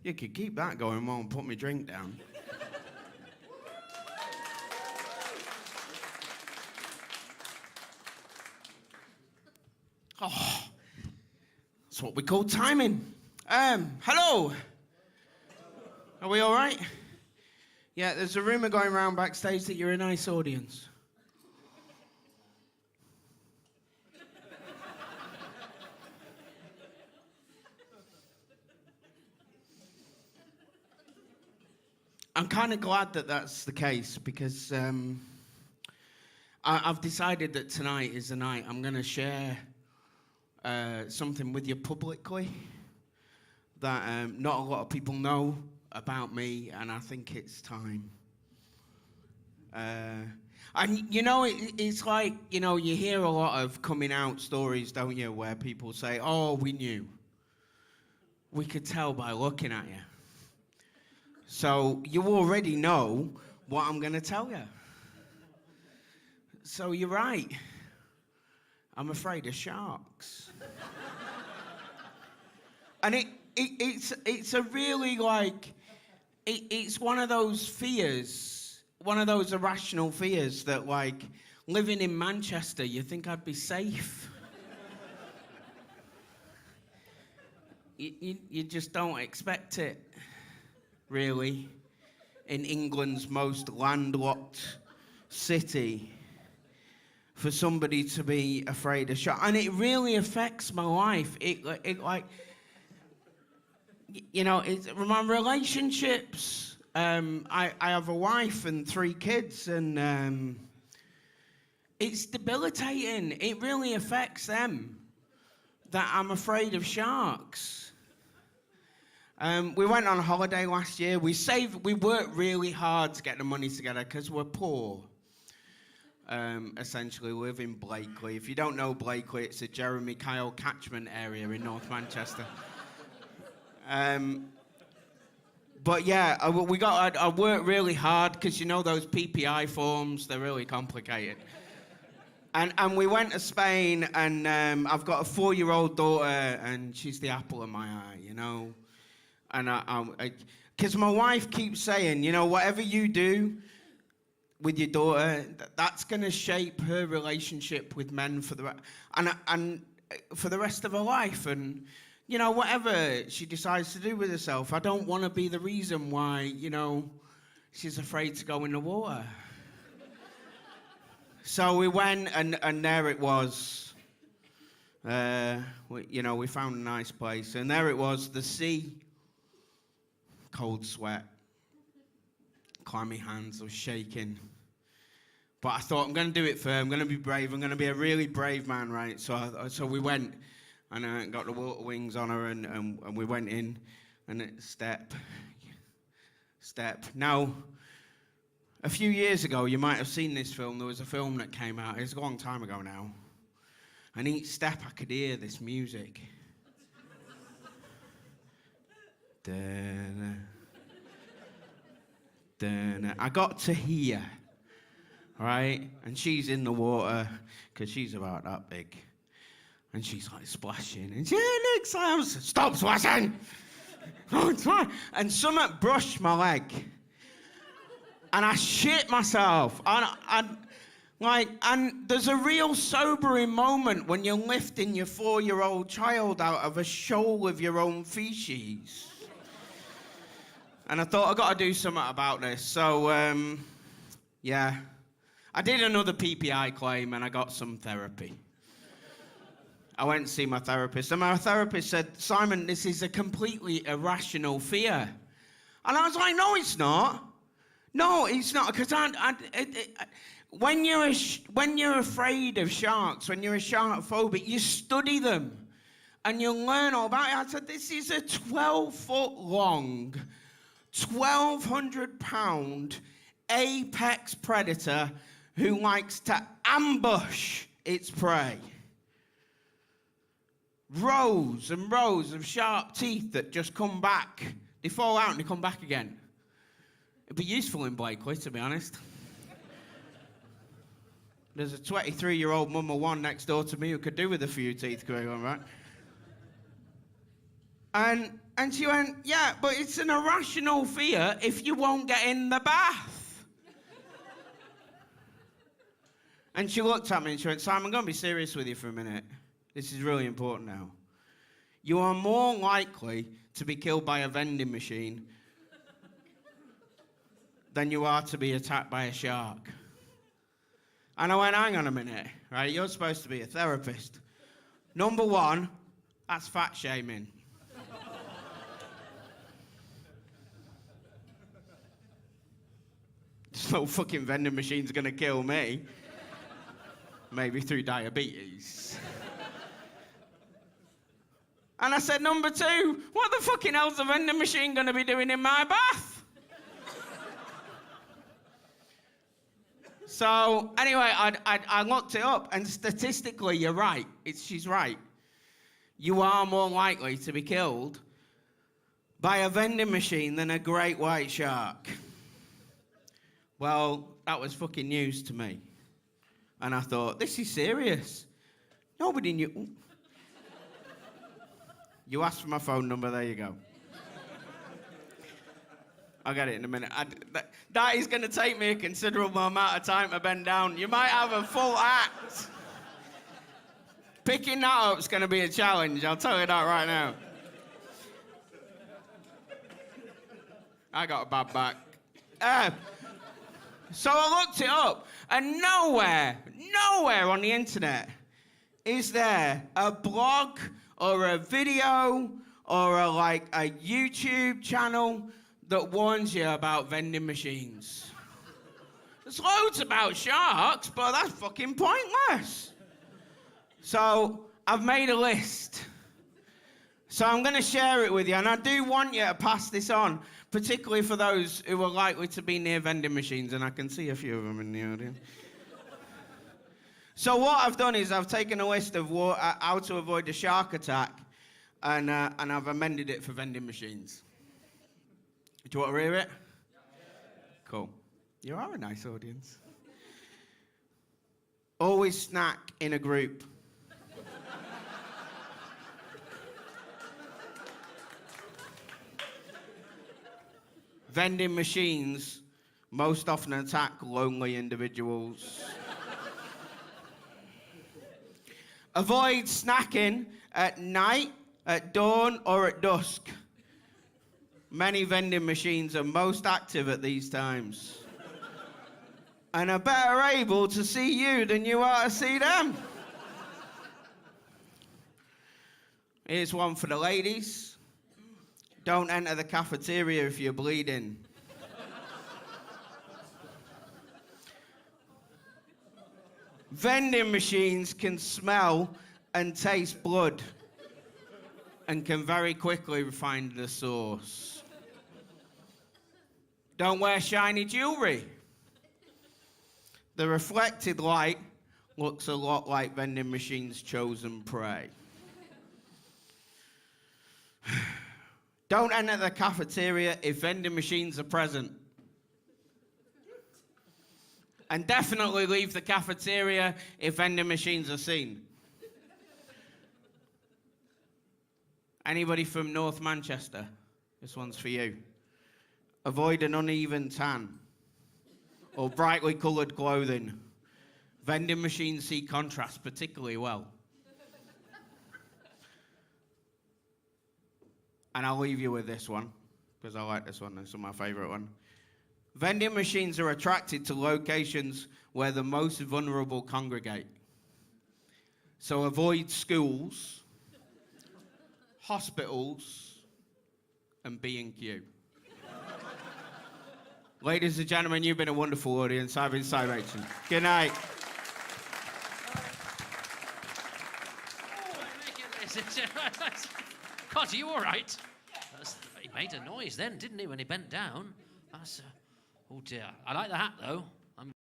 You could keep that going while I put my drink down. Oh, that's what we call timing. Hello. Are we all right? Yeah, there's a rumour going around backstage that you're a nice audience. I'm kind of glad that that's the case because I've decided that tonight is the night I'm going to share something with you publicly that not a lot of people know about me, and I think it's time. And, you know, it's like, you know, you hear a lot of coming out stories, don't you, where people say, oh, we knew. We could tell by looking at you. So you already know what I'm going to tell you. So you're right. I'm afraid of sharks. And it's a really, like, it's one of those fears, one of those irrational fears that, like, living in Manchester, you think I'd be safe. You just don't expect it, really, in England's most landlocked city, for somebody to be afraid of sharks. And it really affects my life. It like, you know, my relationships. I have a wife and 3 kids, and it's debilitating. It really affects them that I'm afraid of sharks. We went on a holiday last year. We worked really hard to get the money together because we're poor. Essentially, we live in Blakely. If you don't know Blakely, it's a Jeremy Kyle catchment area in North Manchester. But yeah, I worked really hard because, you know, those PPI forms, they're really complicated. And we went to Spain, and I've got a 4-year-old daughter, and she's the apple of my eye, you know. And because my wife keeps saying, you know, whatever you do with your daughter, that's going to shape her relationship with men for the rest of her life. And, you know, whatever she decides to do with herself, I don't want to be the reason why, you know, she's afraid to go in the water. So we went, and there it was. We found a nice place, and there it was, the sea. Cold sweat. Clammy hands, I was shaking. But I thought, I'm going to do it first. I'm going to be brave. I'm going to be a really brave man, right? So we went, and I got the water wings on her, and we went in, and step. Now, a few years ago, you might have seen this film. There was a film that came out. It's a long time ago now. And each step, I could hear this music. I got to here, right? And she's in the water, because she's about that big. And she's like splashing. And she looks like, stop splashing! And something brushed my leg. And I shit myself. And there's a real sobering moment when you're lifting your 4-year-old child out of a shoal of your own feces. And I thought, I've got to do something about this. So, yeah. I did another PPI claim, and I got some therapy. I went to see my therapist, and my therapist said, Simon, this is a completely irrational fear. And I was like, no, it's not. No, it's not, because when you're afraid of sharks, when you're a shark phobic, you study them, and you learn all about it. I said, this is a 12-foot long, 1,200-pound apex predator who likes to ambush its prey. Rows and rows of sharp teeth that just come back. They fall out and they come back again. It'd be useful in Blakely, to be honest. There's a 23-year-old mum of one next door to me who could do with a few teeth going on, right? And And she went, yeah, but it's an irrational fear if you won't get in the bath. And she looked at me and she went, Simon, I'm going to be serious with you for a minute. This is really important now. You are more likely to be killed by a vending machine than you are to be attacked by a shark. And I went, hang on a minute, right? You're supposed to be a therapist. Number one, that's fat shaming. No fucking vending machine's gonna kill me. Maybe through diabetes. And I said, number two, what the fucking hell's the vending machine gonna be doing in my bath? So, anyway, I looked it up, and statistically, you're right. She's right. You are more likely to be killed by a vending machine than a great white shark. Well, that was fucking news to me. And I thought, this is serious. Nobody knew. Ooh. You asked for my phone number, there you go. I'll get it in a minute. That is going to take me a considerable amount of time to bend down. You might have a full act. Picking that up is going to be a challenge, I'll tell you that right now. I got a bad back. So I looked it up, and nowhere on the internet is there a blog or a video or a YouTube channel that warns you about vending machines. There's loads about sharks, but that's fucking pointless. So I've made a list. So I'm going to share it with you, and I do want you to pass this on, particularly for those who are likely to be near vending machines, and I can see a few of them in the audience. So what I've done is I've taken a list of how to avoid a shark attack, and I've amended it for vending machines. Do you want to hear it? Cool. You are a nice audience. Always snack in a group. Vending machines most often attack lonely individuals. Avoid snacking at night, at dawn, or at dusk. Many vending machines are most active at these times and are better able to see you than you are to see them. Here's one for the ladies. Don't enter the cafeteria if you're bleeding. Vending machines can smell and taste blood and can very quickly find the source. Don't wear shiny jewelry. The reflected light looks a lot like vending machines' chosen prey. Don't enter the cafeteria if vending machines are present. And definitely leave the cafeteria if vending machines are seen. Anybody from North Manchester? This one's for you. Avoid an uneven tan or brightly coloured clothing. Vending machines see contrast particularly well. And I'll leave you with this one, because I like this one. It's my favourite one. Vending machines are attracted to locations where the most vulnerable congregate. So avoid schools, hospitals, and B&Q. Ladies and gentlemen, you've been a wonderful audience. I've been Si Machin. Good night. God, are you all right? He made a noise then, didn't he, when he bent down? That's, oh dear. I like the hat, though.